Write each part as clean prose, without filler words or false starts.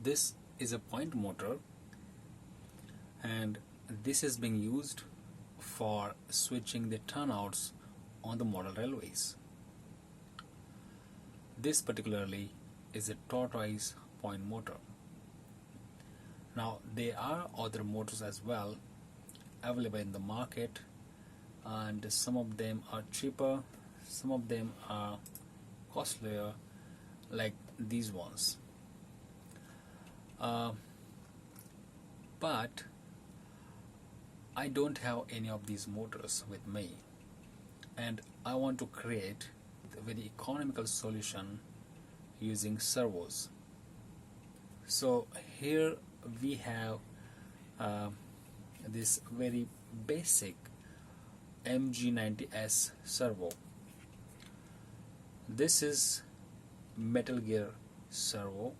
This is a point motor, and this is being used for switching the turnouts on the model railways. This particularly is a tortoise point motor. Now there are other motors as well available in the market, and some of them are cheaper, some of them are costlier, like these ones. But I don't have any of these motors with me, and I want to create a very economical solution using servos. So here we have this very basic MG90S servo. This is metal gear servo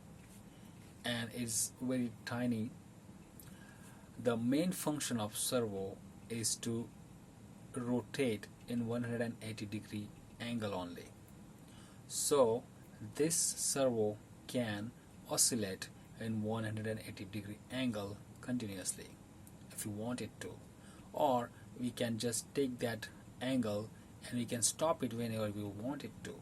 and is very tiny. The main function of servo is to rotate in 180-degree angle only. So this servo can oscillate in 180-degree angle continuously if you want it to, or we can just take that angle and we can stop it whenever we want it to.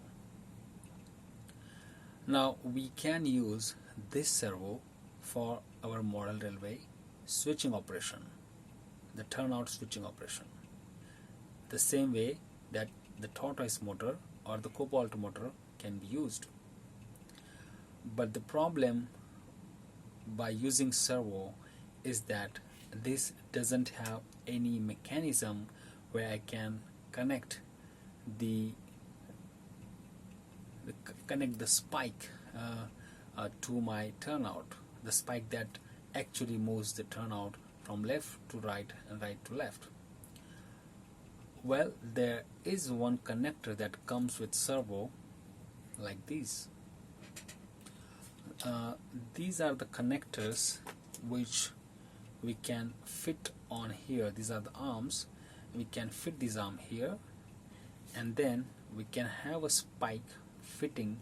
Now we can use this servo for our model railway switching operation, the turnout switching operation, the same way that the tortoise motor or the cobalt motor can be used. But the problem by using servo is that this doesn't have any mechanism where I can connect the spike to my turnout, the spike that actually moves the turnout from left to right and right to left. Well, there is one connector that comes with servo like these. These are the connectors which we can fit on here. These are the arms. We can fit this arm here, and then we can have a spike fitting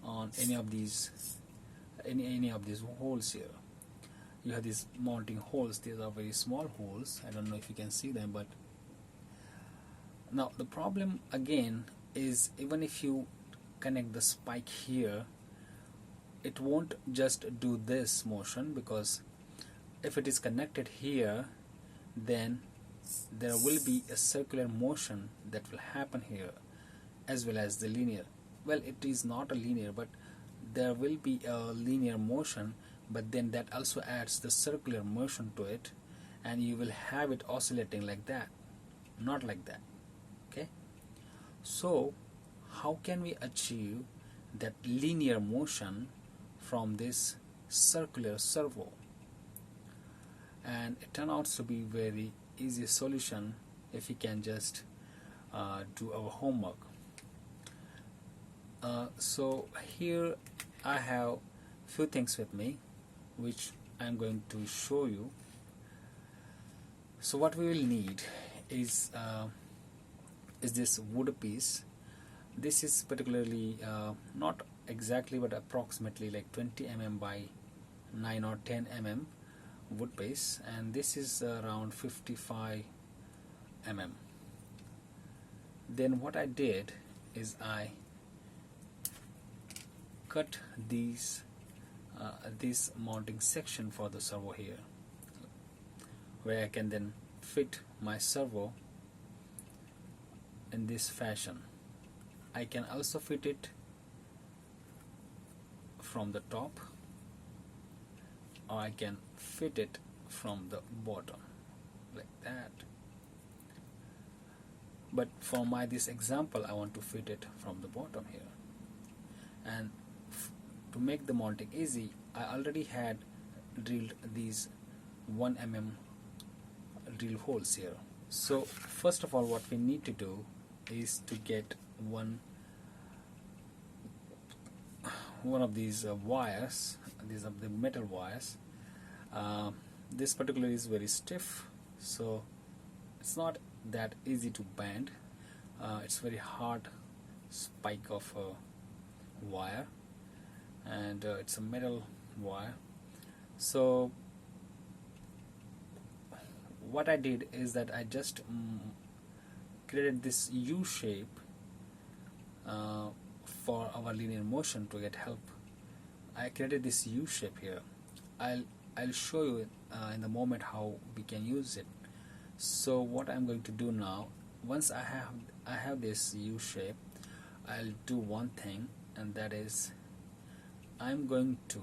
on any of these holes here. You have these mounting holes. These are very small holes. I don't know if you can see them, but now the problem again is, even if you connect the spike here, it won't just do this motion, because if it is connected here, then there will be a circular motion that will happen here as well as the linear. Well, it is not a linear, but there will be a linear motion, but then that also adds the circular motion to it, and you will have it oscillating like that, not like that. Okay, so how can we achieve that linear motion from this circular servo? And it turns out to be very easy solution if we can just do our homework. So here I have few things with me which I'm going to show you. So what we will need is this wood piece. This is particularly not exactly, but approximately like 20 mm by 9 or 10 mm wood piece, and this is around 55 mm. Then what I did is I cut this mounting section for the servo here, where I can then fit my servo in this fashion. I can also fit it from the top, or I can fit it from the bottom like that. But for this example, I want to fit it from the bottom here. And to make the mounting easy, I already had drilled these 1 mm drill holes here. So first of all, what we need to do is to get one of these wires. These are the metal wires. This particularly is very stiff, so it's not that easy to bend. It's very hard spike of a wire, and it's a metal wire. So what I did is that I just created this U shape uh, for our linear motion to get help. I created this U shape here. I'll show you in the moment how we can use it. So what I'm going to do now, once I have this U shape, I'll do one thing, and that is I'm going to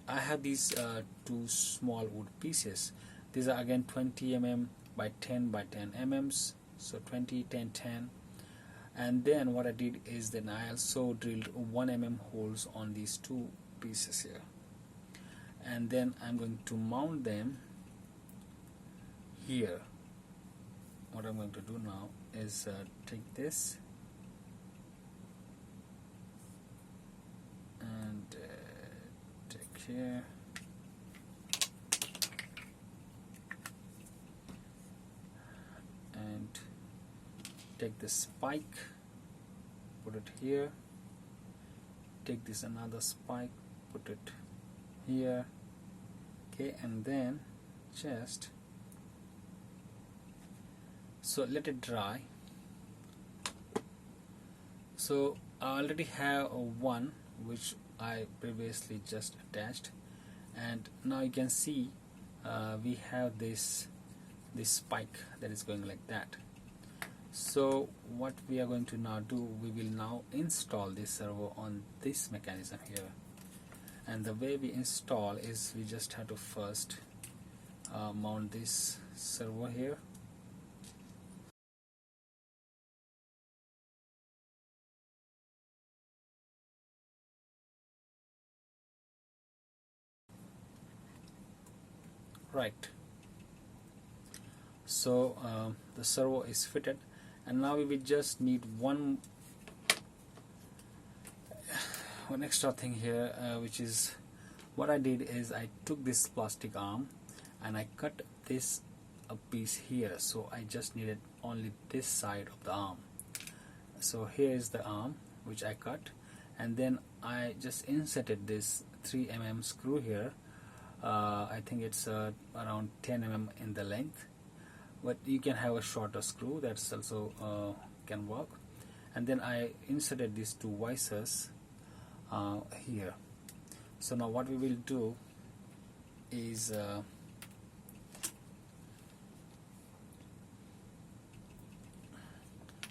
I have these two small wood pieces. These are again 20 mm by 10 by 10 mm, so 20, 10, 10. And then what I did is then I also drilled 1 mm holes on these two pieces here, and then I'm going to mount them here. What I'm going to do now is take this and take here, and take the spike, put it here, take this another spike, put it here, okay, and then just so let it dry. So I already have one which I previously just attached, and now you can see we have this spike that is going like that. So what we are going to now do, we will now install this servo on this mechanism here, and the way we install is we just have to first mount this servo here. Right, so the servo is fitted, and now we will just need one extra thing here, which is what I did is I took this plastic arm and I cut this a piece here, so I just needed only this side of the arm. So here is the arm which I cut, and then I just inserted this 3 mm screw here. I think it's around 10 mm in the length, but you can have a shorter screw, that's also can work. And then I inserted these two visors here. So now what we will do is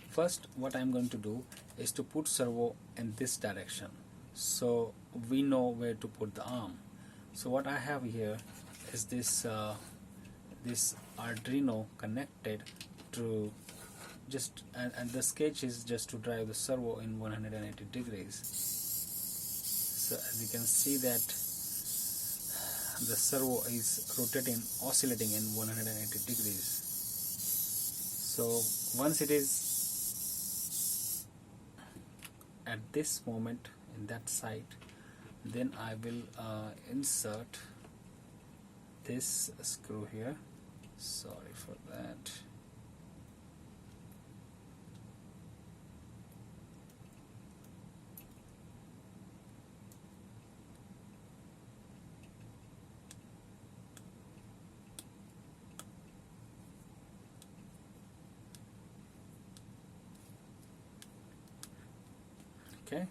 first what I'm going to do is to put servo in this direction, so we know where to put the arm. So what I have here is this this Arduino connected to just and the sketch is just to drive the servo in 180 degrees. So as you can see that the servo is rotating, oscillating in 180 degrees. So once it is at this moment in that side, then I will insert this screw here. Sorry for that. Okay.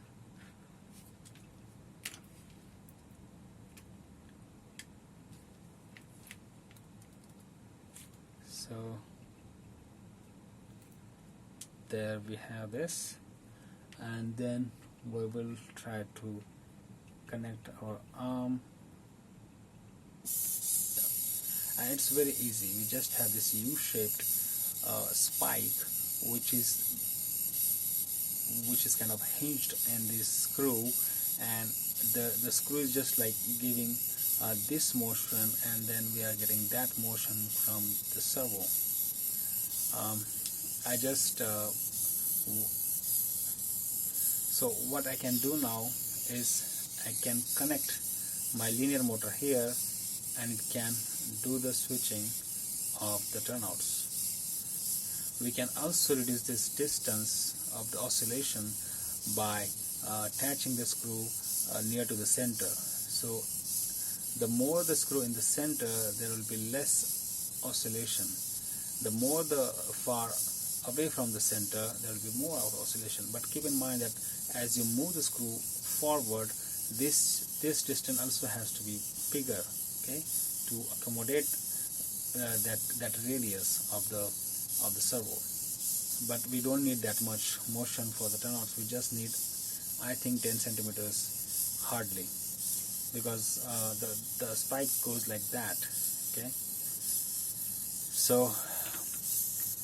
So there we have this, and then we will try to connect our arm, and it's very easy. We just have this U-shaped spike which is kind of hinged in this screw, and the screw is just like giving this motion, and then we are getting that motion from the servo. I just so what I can do now is I can connect my linear motor here, and it can do the switching of the turnouts. We can also reduce this distance of the oscillation by attaching the screw near to the center. So the more the screw in the center, there will be less oscillation. The more the far away from the center, there will be more oscillation. But keep in mind that as you move the screw forward, this distance also has to be bigger, okay, to accommodate that radius of the servo. But we don't need that much motion for the turnouts. We just need, I think, 10 centimeters hardly, because the spike goes like that, okay. So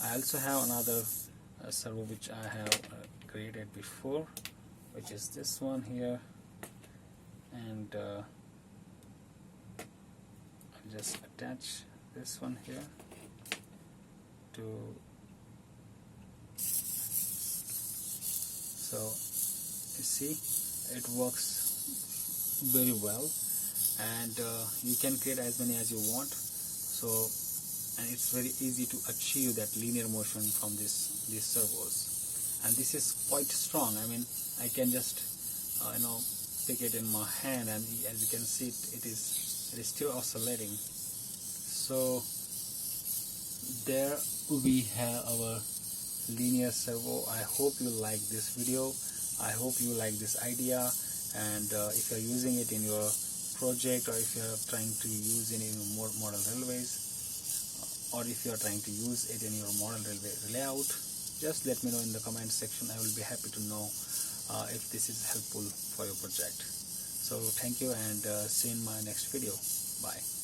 I also have another servo which I have created before, which is this one here, and I'll just attach this one here to, so you see it works very well, and you can create as many as you want. So, and it's very easy to achieve that linear motion from these servos, and this is quite strong. I mean, I can just pick it in my hand, and as you can see, it is still oscillating. So there we have our linear servo. I hope you like this video. I hope you like this idea, and if you're using it in your project, or if you're trying to use it in your model railways, or if you're trying to use it in your model railway layout, just let me know in the comment section. I will be happy to know if this is helpful for your project. So thank you, and see you in my next video. Bye.